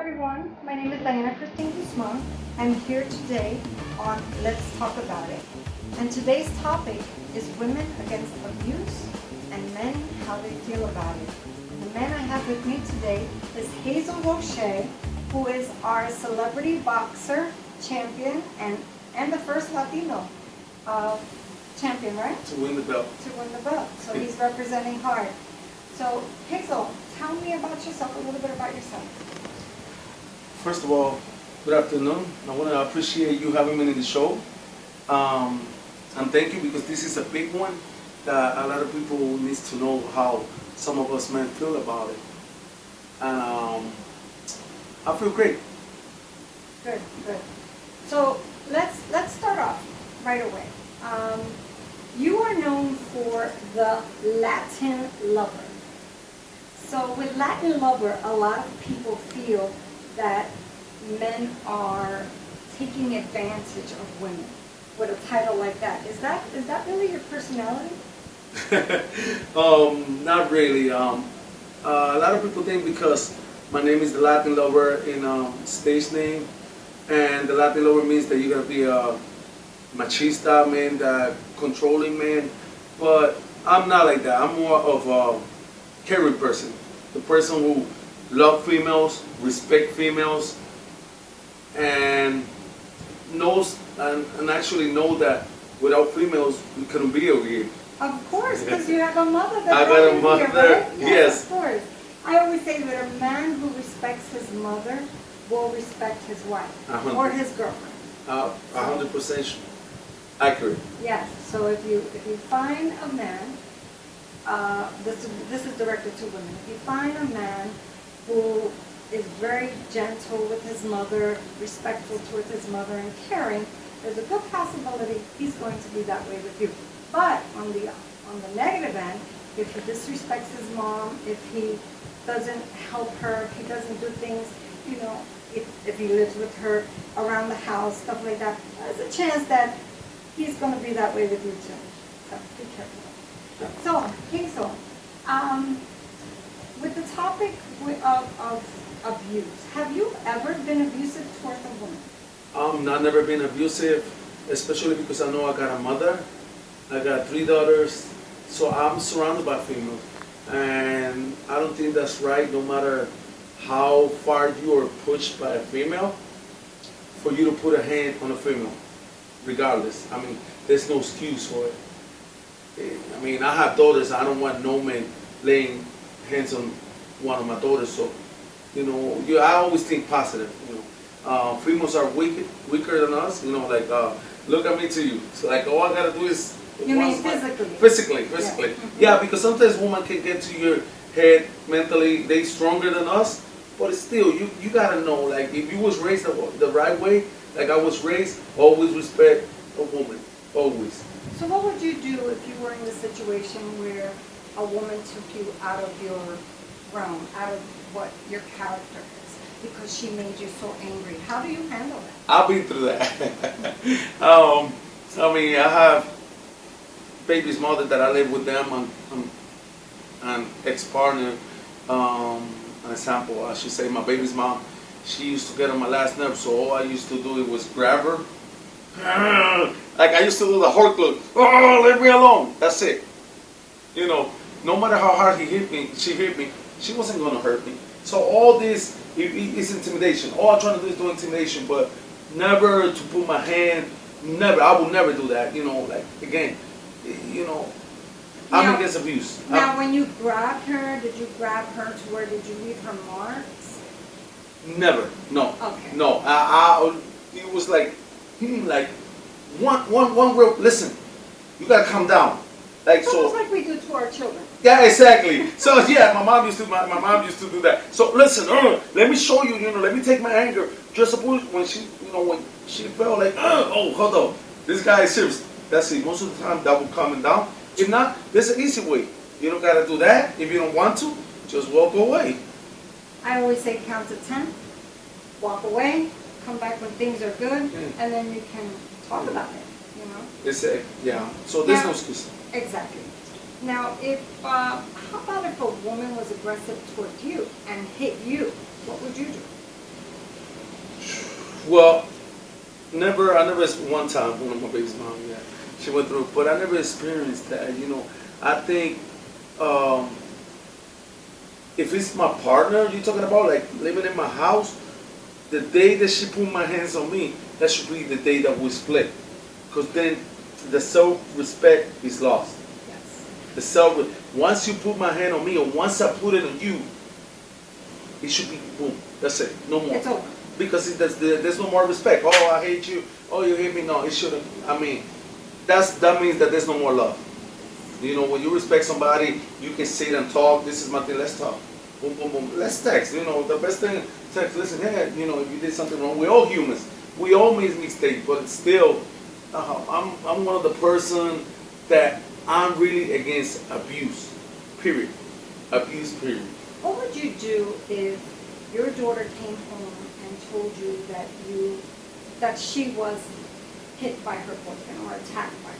everyone. My name is Cristine Guzman. I'm here today on Let's Talk About It. And today's topic is women against abuse and men, how they feel about it. And the man I have with me today is Hazel Roche, who is our celebrity boxer champion and the first Latino champion, right? To win the belt. To win the belt. So he's representing hard. So Hazel, tell me about yourself, a little bit about yourself. First of all, good afternoon. I want to appreciate you having me in the show. And thank you because this is a big one that a lot of people need to know how some of us men feel about it. And I feel great. Good, good. So let's start off right away. You are known for the Latin lover. So with Latin lover, a lot of people feel that men are taking advantage of women with a title like that. Is that really your personality? Not really. A lot of people think because my name is the Latin lover in stage name, and the Latin lover means that you're gonna be a machista man, that controlling man. But I'm not like that. I'm more of a caring person, the person who love females, respect females, and knows and actually know that without females we couldn't be over here. Of course, because you have a mother that I got a mother, right? yes. Of course. I always say that a man who respects his mother will respect his wife or his girlfriend. 100% accurate. Yes. So if you find a man, this is directed to women. If you find a man who is very gentle with his mother, respectful towards his mother, and caring, there's a good possibility he's going to be that way with you. But on the negative end, if he disrespects his mom, if he doesn't help her, if he doesn't do things, if he lives with her around the house, stuff like that, there's a chance that he's going to be that way with you too. So be careful. So, Hazel, with the topic of abuse, have you ever been abusive towards a woman? I've never been abusive, especially because I know I got a mother, I got 3 daughters, so I'm surrounded by females. And I don't think that's right, no matter how far you are pushed by a female, for you to put a hand on a female, regardless. I mean, there's no excuse for it. I mean, I have daughters, I don't want no man laying hands on one of my daughters, so, I always think positive, females are weaker than us, like, look at me to you. So, like, all I gotta do is... You mean physically? Physically. Yeah. Yeah, because sometimes women can get to your head mentally, they stronger than us, but still, you gotta know, like, if you was raised the right way, like I was raised, always respect a woman, always. So what would you do if you were in the situation where a woman took you out of your realm, out of what your character is, because she made you so angry? How do you handle that? I've been through that. I mean, I have baby's mother that I live with them, and ex-partner, an example, I should say, my baby's mom, she used to get on my last nerve, so all I used to do was grab her. Like I used to do the Hulk look. Oh, leave me alone. That's it. No matter how hard she hit me, she wasn't going to hurt me. So all this is intimidation. All I'm trying to do is do intimidation, but never to put my hand, never. I will never do that. Like, again, I'm against abuse. Now, when you grabbed her, did you grab her to where did you leave her marks? Never. No. Okay. No. It was like one real, listen, you gotta calm down. Like, it's so. almost like we do to our children. Yeah, exactly. So yeah, my mom used to do that. So listen, let me show you, let me take my anger. Just suppose when she felt like, oh, hold on, this guy is serious. That's it. Most of the time that will calm him down. If not, there's an easy way. You don't gotta do that. If you don't want to, just walk away. I always say count to 10, walk away, come back when things are good, and then you can talk about it. It's yeah. So there's no excuse. Exactly. Now, how about if a woman was aggressive towards you and hit you? What would you do? Well, never. I never. One time, one of my baby's mom, yeah, she went through, but I never experienced that. I think um, if it's my partner, you're talking about like living in my house, the day that she put my hands on me, that should be the day that we split, because then the self-respect is lost. Yes. The self. Once you put my hand on me, or once I put it on you, it should be boom. That's it. No more. It's over. Because there's no more respect. Oh, I hate you. Oh, you hate me. No, it shouldn't. I mean, that means that there's no more love. When you respect somebody, you can sit and talk. This is my thing. Let's talk. Boom, boom, boom. Let's text. The best thing, text. Listen, hey, if you did something wrong, we're all humans. We all make mistakes, but still, I'm one of the person that I'm really against abuse. Period. Abuse. Period. What would you do if your daughter came home and told you that she was hit by her boyfriend or attacked by her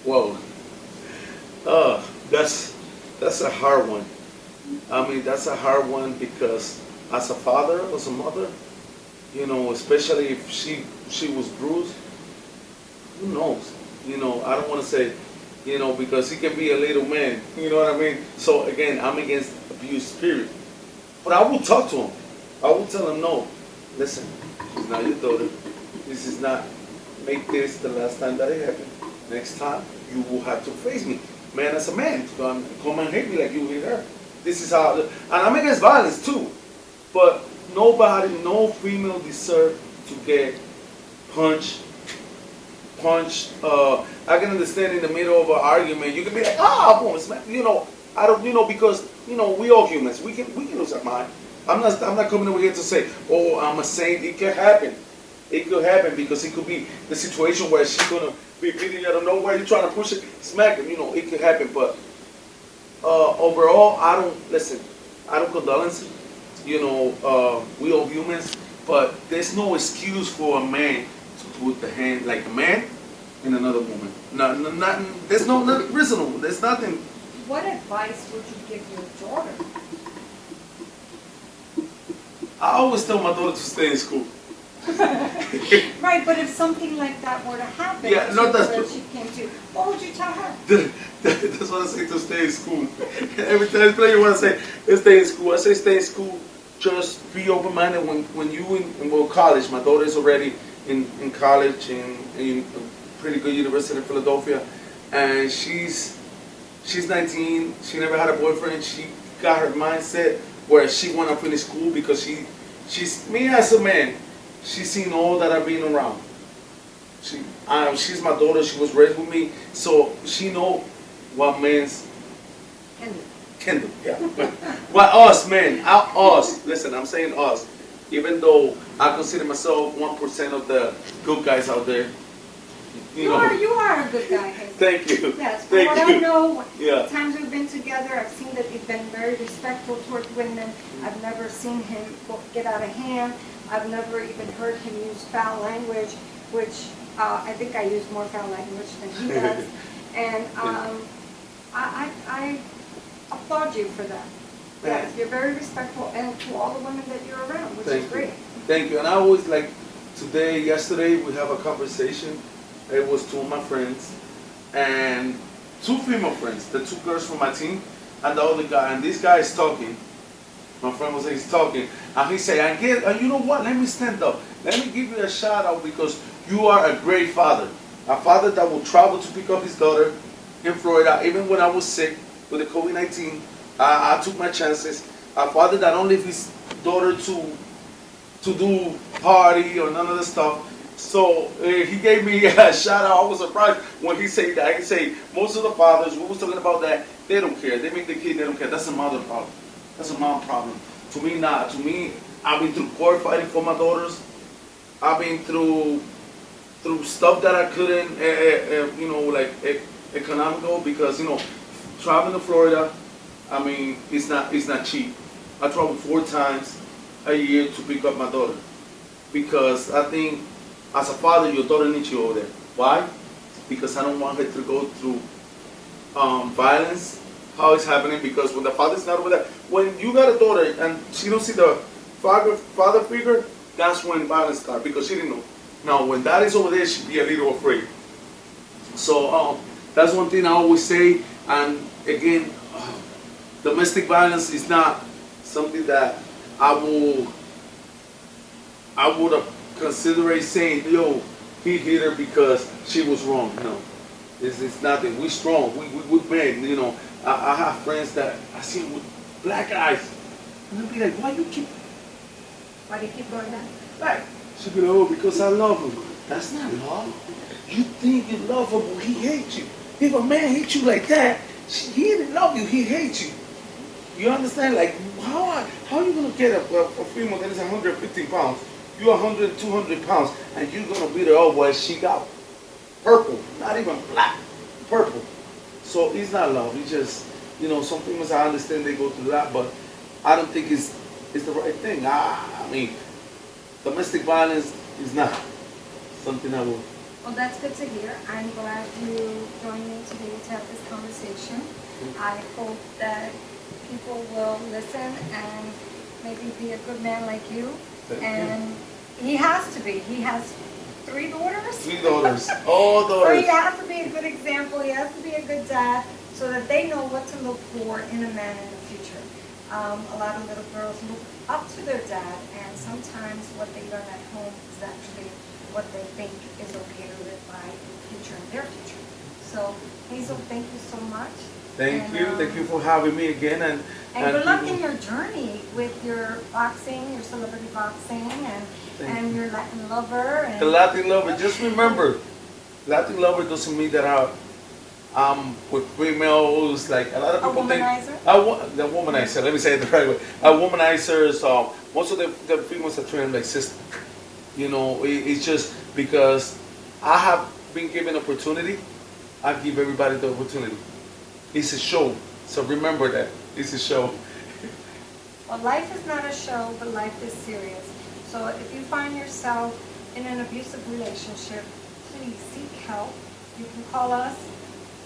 boyfriend? Whoa. That's a hard one. I mean, that's a hard one because as a father, as a mother, especially if she was bruised, who knows? I don't want to say, because he can be a little man. You know what I mean? So again, I'm against abuse, period. But I will talk to him. I will tell him, no, listen, she's not your daughter. This is not, make this the last time that it happened. Next time, you will have to face me. Man as a man, come and hate me like you hit her. This is how, and I'm against violence too. But no female deserves to get punched. I can understand in the middle of an argument, you can be like, boom, I don't, because, we all humans. We can lose our mind. I'm not coming over here to say, oh, I'm a saint. It could happen. It could happen because it could be the situation where she's gonna be beating you out of nowhere. You're trying to push it, smack him. It could happen. But overall, I don't condolence. We all humans, but there's no excuse for a man to put the hand like a man in another woman. There's no reasonable. There's nothing. What advice would you give your daughter? I always tell my daughter to stay in school. Right, but if something like that were to happen, Yeah, no, that's true. she came to, what would you tell her? That's what I say, to stay in school. Every time I play, you want to say, let's stay in school. I say stay in school. Just be open-minded when you in college. My daughter is already in college in a pretty good university in Philadelphia, and she's 19. She never had a boyfriend. She got her mindset where she want to finish school because she's me as a man. She's seen all that I've been around. She's my daughter. She was raised with me, so she know what men's can do. Yeah. But us men, us. Listen, I'm saying us. Even though I consider myself 1% of the good guys out there. You are a good guy, Hazel. Thank you. Yes, from what I know, Yeah. the times we've been together, I've seen that you've been very respectful towards women. I've never seen him get out of hand. I've never even heard him use foul language, which I think I use more foul language than he does. And I applaud you for that. Yes, you're very respectful, and to all the women that you're around, which is great. Thank you. And I always yesterday we have a conversation. It was two of my friends and two female friends, the two girls from my team and the other guy. And this guy is talking. My friend was he's talking, and he said, you know what? Let me stand up. Let me give you a shout out because you are a great father. A father that will travel to pick up his daughter in Florida, even when I was sick with the COVID-19. I took my chances. A father that don't leave his daughter to do party or none of the stuff. So he gave me a shout out. I was surprised when he said that. He said most of the fathers, we was talking about that, they don't care. They make the kid, they don't care. That's a mother problem. That's a mom problem. To me, not. To me, I've been through court fighting for my daughters. I've been through stuff that I couldn't, economical because traveling to Florida. I mean, it's not cheap. I travel 4 times a year to pick up my daughter because I think as a father, your daughter needs you over there. Why? Because I don't want her to go through violence. How it's happening? Because when the father's not over there, when you got a daughter and she don't see the father figure, that's when violence started because she didn't know. Now, when that is over there, she'd be a little afraid. So that's one thing I always say. And again, domestic violence is not something that I would consider saying, yo, he hit her because she was wrong. No, it's nothing. We strong. We're men. You know, I have friends that I see with black eyes, and they'll be like, why do you keep going down? like? She'll be like, oh, because I love him. That's not love. You think you love him, but he hates you. If a man hates you like that, he didn't love you. He hates you. You understand? Like, how are you going to get a female that is 115 pounds? You're 100, 200 pounds, and you're going to beat her up while she got purple, not even black, purple. So it's not love. It's just, you know, some females, I understand they go through that, but I don't think it's the right thing. I mean, domestic violence is not something I will. Well, that's good to hear. I'm glad you joined me today to have this conversation. I hope that people will listen and maybe be a good man like you. And he has to be. He has 3 daughters? 3 daughters. All So daughters. he has to be a good example. He has to be a good dad so that they know what to look for in a man in the future. A lot of little girls look up to their dad, and sometimes what they learn at home is actually what they think is okay to live by in the future, in their future. So, Hazel, thank you so much. Thank you for having me again. And good luck in your journey with your boxing, your celebrity boxing, and your Latin lover. And the Latin lover, just remember, Latin lover doesn't mean that I'm with females, like a lot of people think. The womanizer, let me say it the right way. Womanizers, most of the females are trained like sisters. You know, it's just because I have been given opportunity, I give everybody the opportunity. It's a show, so remember that. It's a show. Well, life is not a show, but life is serious. So if you find yourself in an abusive relationship, please seek help. You can call us,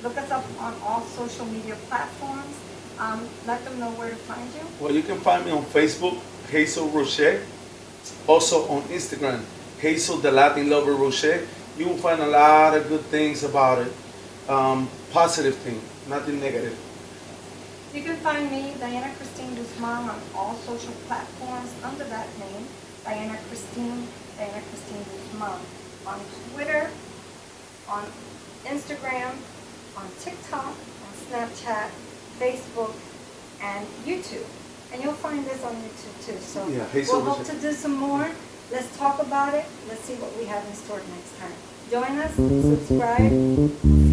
look us up on all social media platforms. Let them know where to find you. Well, you can find me on Facebook, Hazel Roche. Also on Instagram, Hazel the Latin Lover Roche. You will find a lot of good things about it. Positive things, nothing negative. You can find me, Diana Cristine Guzman, on all social platforms under that name, Diana Cristine Guzman. On Twitter, on Instagram, on TikTok, on Snapchat, Facebook, and YouTube. And you'll find this on YouTube too. So yeah, we'll hope to do some more. Let's talk about it. Let's see what we have in store next time. Join us, subscribe.